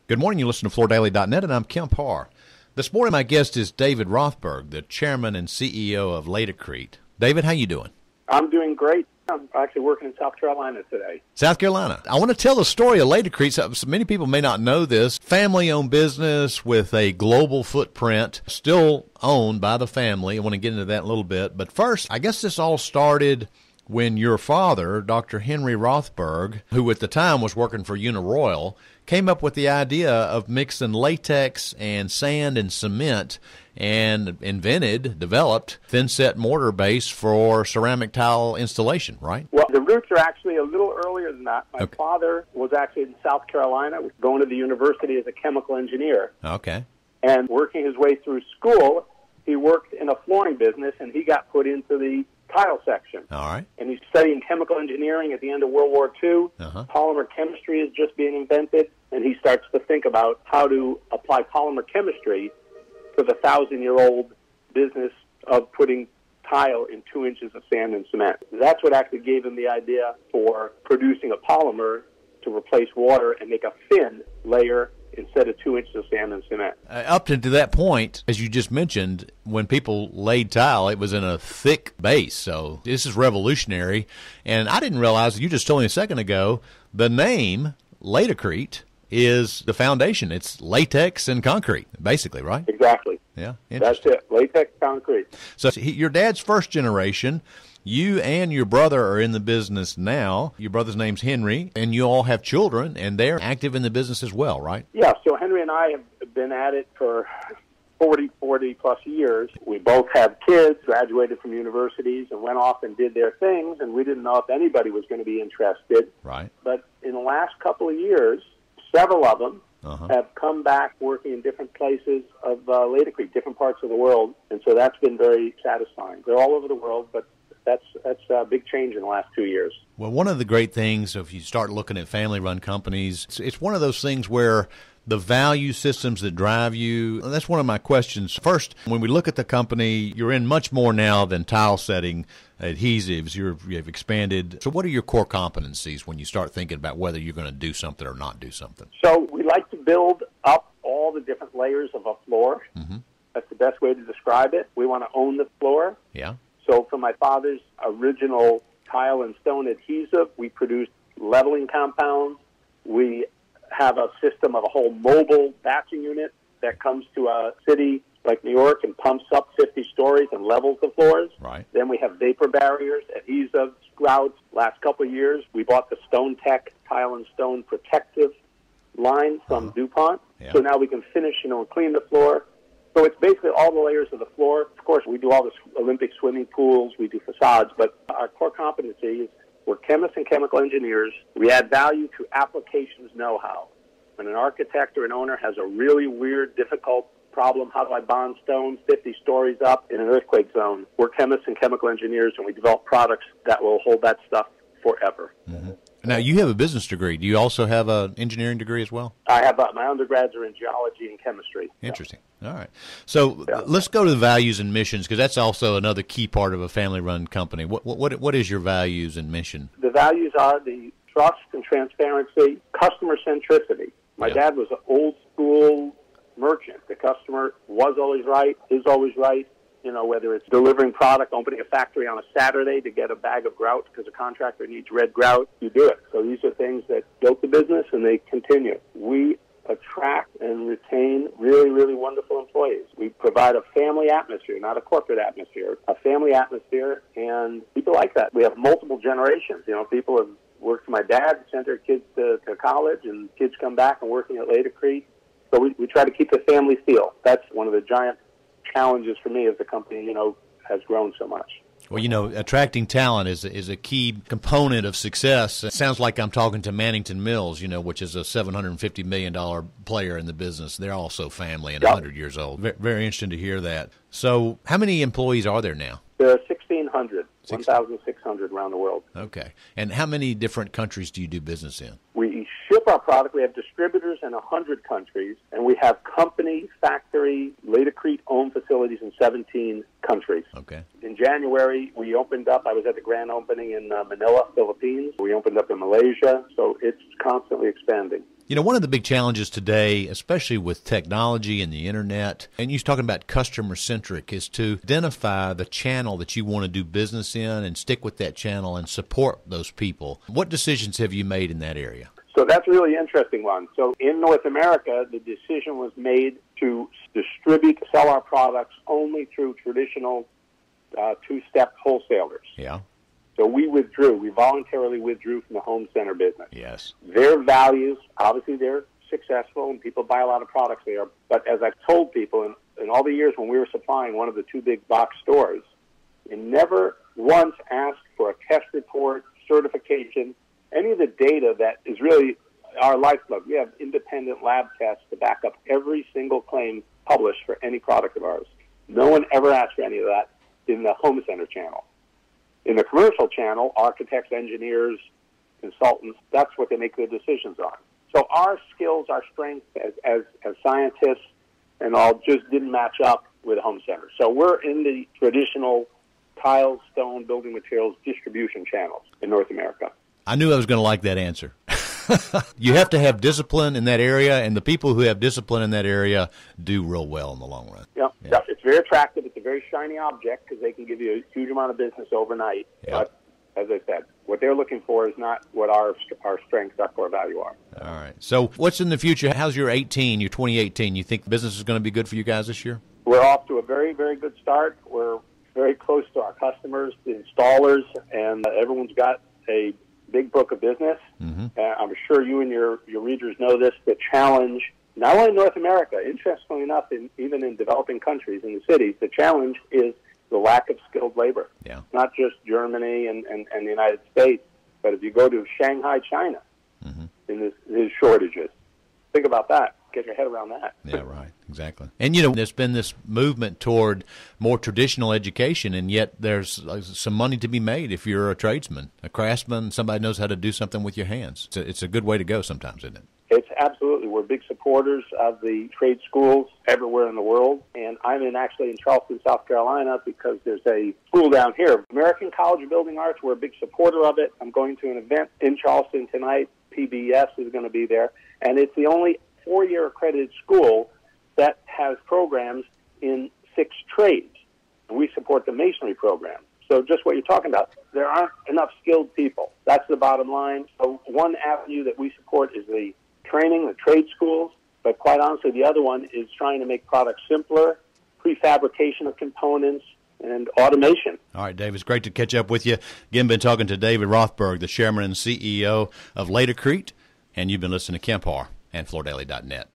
Good morning. You listen to FloorDaily.net, and I'm Kemp Harr. This morning, my guest is David Rothberg, the chairman and CEO of Laticrete. David, how you doing? I'm doing great. I'm actually working in South Carolina today. South Carolina. I want to tell the story of Laticrete. So many people may not know this. Family-owned business with a global footprint, still owned by the family. I want to get into that in a little bit. But first, I guess this all started when your father, Dr. Henry Rothberg, who at the time was working for Uniroyal, came up with the idea of mixing latex and sand and cement and developed thin-set mortar base for ceramic tile installation, right? Well, the roots are actually a little earlier than that. My father was actually in South Carolina, going to the university as a chemical engineer. Okay. And working his way through school, he worked in a flooring business, and he got put into the tile section. All right. And he's studying chemical engineering at the end of World War II. Polymer chemistry is just being invented, and he starts to think about how to apply polymer chemistry to the 1,000-year-old business of putting tile in 2 inches of sand and cement. That's what actually gave him the idea for producing a polymer to replace water and make a thin layer instead of 2 inches of sand and cement. Up to that point, as you just mentioned, when people laid tile, it was in a thick base. So this is revolutionary. And I didn't realize, you just told me a second ago, the name Laticrete is the foundation. It's latex and concrete, basically, right? Exactly. Yeah, that's it. Latex, concrete. So your dad's first generation. You and your brother are in the business now. Your brother's name's Henry, and you all have children, and they're active in the business as well, right? Yeah, so Henry and I have been at it for 40-plus years. We both have kids, graduated from universities, and went off and did their things, and we didn't know if anybody was going to be interested. Right. But in the last couple of years, several of them have come back working in different places of Laticrete, different parts of the world, and so that's been very satisfying. They're all over the world, but that's a big change in the last 2 years. Well, one of the great things, if you start looking at family-run companies, it's one of those things where the value systems that drive you, and that's one of my questions. First, when we look at the company, you're in much more now than tile setting, adhesives, you've expanded. So what are your core competencies when you start thinking about whether you're going to do something or not do something? So we like to build up all the different layers of a floor. That's the best way to describe it. We want to own the floor. Yeah. So for my father's original tile and stone adhesive, we produced leveling compounds. We have a system of a whole mobile batching unit that comes to a city like New York and pumps up 50 stories and levels the floors. Right. Then we have vapor barriers, adhesives, grouts. Last couple of years, we bought the Stone Tech Tile and Stone Protective line from DuPont. Yeah. So now we can finish, and clean the floor. So it's basically all the layers of the floor. Of course, we do all the Olympic swimming pools, we do facades, but our core competency is we're chemists and chemical engineers. We add value to applications know-how. When an architect or an owner has a really weird, difficult problem, how do I bond stone 50 stories up in an earthquake zone? We're chemists and chemical engineers, and we develop products that will hold that stuff forever. Now, you have a business degree. Do you also have an engineering degree as well? I have my undergrads are in geology and chemistry. Interesting. All right. So let's go to the values and missions, because that's also another key part of a family-run company. What is your values and mission? The values are the trust and transparency, customer centricity. My dad was an old-school merchant. The customer was always right, is always right. Whether it's delivering product, opening a factory on a Saturday to get a bag of grout because a contractor needs red grout, you do it. So these are things that built the business, and they continue. We attract and retain really, really wonderful employees. We provide a family atmosphere, not a corporate atmosphere, a family atmosphere, and people like that. We have multiple generations. People have worked for my dad, sent their kids to college, and kids come back and working at Laticrete. So we try to keep the family feel. That's one of the giant challenges for me as the company, has grown so much. Well, attracting talent is a key component of success. It sounds like I'm talking to Mannington Mills, which is a $750 million player in the business. They're also family and 100 years old. Very interesting to hear that. So how many employees are there now? There are 1,600 around the world. Okay. And how many different countries do you do business in? We ship ship our product. We have distributors in 100 countries, and we have company, factory, Laticrete-owned facilities in 17 countries. Okay. In January, we opened up. I was at the grand opening in Manila, Philippines. We opened up in Malaysia, so it's constantly expanding. You know, one of the big challenges today, especially with technology and the internet, and you're talking about customer-centric, is to identify the channel that you want to do business in and stick with that channel and support those people. What decisions have you made in that area? So that's a really interesting one. So in North America, the decision was made to sell our products only through traditional two-step wholesalers. Yeah. So we voluntarily withdrew from the home center business. Yes. Their values, obviously they're successful and people buy a lot of products there. But as I've told people in all the years when we were supplying one of the two big box stores, we never once asked for a test report, certification, any of the data that is really our lifeblood. We have independent lab tests to back up every single claim published for any product of ours. No one ever asked for any of that in the home center channel. In the commercial channel, architects, engineers, consultants, that's what they make their decisions on. So our skills, our strengths as scientists and all just didn't match up with a home center. So we're in the traditional tile, stone, building materials distribution channels in North America. I knew I was going to like that answer. You have to have discipline in that area, and the people who have discipline in that area do real well in the long run. Yeah. It's very attractive. It's a very shiny object because they can give you a huge amount of business overnight. Yep. But as I said, what they're looking for is not what our strengths, our core value are. All right. So what's in the future? How's your 2018? You think business is going to be good for you guys this year? We're off to a very, very good start. We're very close to our customers, the installers, and everyone's got a big book of business. Mm-hmm. I'm sure you and your readers know this. The challenge, not only in North America, interestingly enough, even in developing countries, in the cities, the challenge is the lack of skilled labor. Yeah. Not just Germany and the United States, but if you go to Shanghai, China, mm-hmm. there's shortages. Think about that. Get your head around that. Yeah, right. Exactly. And, you know, there's been this movement toward more traditional education, and yet there's some money to be made if you're a tradesman, a craftsman, somebody knows how to do something with your hands. It's a good way to go sometimes, isn't it? It's absolutely. We're big supporters of the trade schools everywhere in the world. And I'm actually in Charleston, South Carolina, because there's a school down here, American College of Building Arts. We're a big supporter of it. I'm going to an event in Charleston tonight. PBS is going to be there. And it's the only 4-year accredited school that has programs in 6 trades. We support the masonry program. So just what you're talking about, there aren't enough skilled people. That's the bottom line. So one avenue that we support is the training, the trade schools, but quite honestly, the other one is trying to make products simpler, prefabrication of components, and automation. All right, Dave, it's great to catch up with you. Again, been talking to David Rothberg, the chairman and CEO of Laticrete, and you've been listening to Kemp Harr and FloorDaily.net.